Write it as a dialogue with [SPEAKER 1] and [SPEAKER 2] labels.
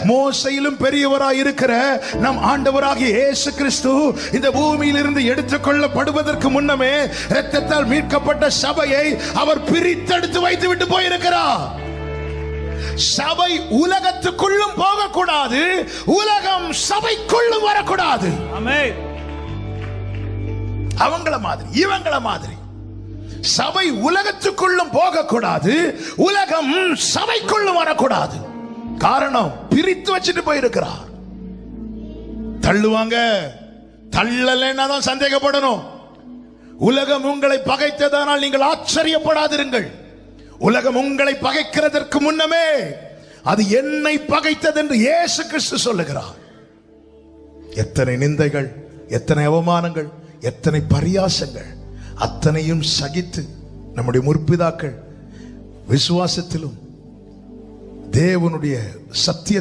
[SPEAKER 1] மோசையிலும் பெரியவராய் இருக்கிற நம் ஆண்டவராகிய இயேசு கிறிஸ்து இந்த பூமியிலிருந்து எடுத்துக்கொள்ளப்படுவதற்கு முன்னமே இரத்தத்தால் மீட்கப்பட்ட சபையை அவர் பிரித்தெடுத்து வைத்து விட்டு போயிருக்கிறார். சபை உலகத்துக்குள்ளும் போகக்கூடாது, உலகம் சபைக்குள்ளும் வரக்கூடாது. அவங்கள மாதிரி இவங்கள மாதிரி சபை உலகத்துக்குள்ளும் போகக்கூடாது, உலகம் சபைக்குள்ளும் வரக்கூடாது. காரணம், பிரித்து வச்சுட்டு போயிருக்கிறார். தள்ளுவாங்க, தள்ளலைன்னா தான் சந்தேகப்படணும். உலகம் உங்களை பகைத்ததானால் நீங்கள் ஆச்சரியப்படாதிருங்கள். உலகம் உங்களை பகைக்கிறதற்கு முன்னமே அது என்னை பகைத்தது என்று இயேசு கிறிஸ்து சொல்லுகிறார். எத்தனை நிந்தைகள், எத்தனை அவமானங்கள், எத்தனை பரியாசங்கள், அத்தனையும் சகித்து நம்முடைய முற்பிதாக்கள் விசுவாசத்திலும் தேவனுடைய சத்திய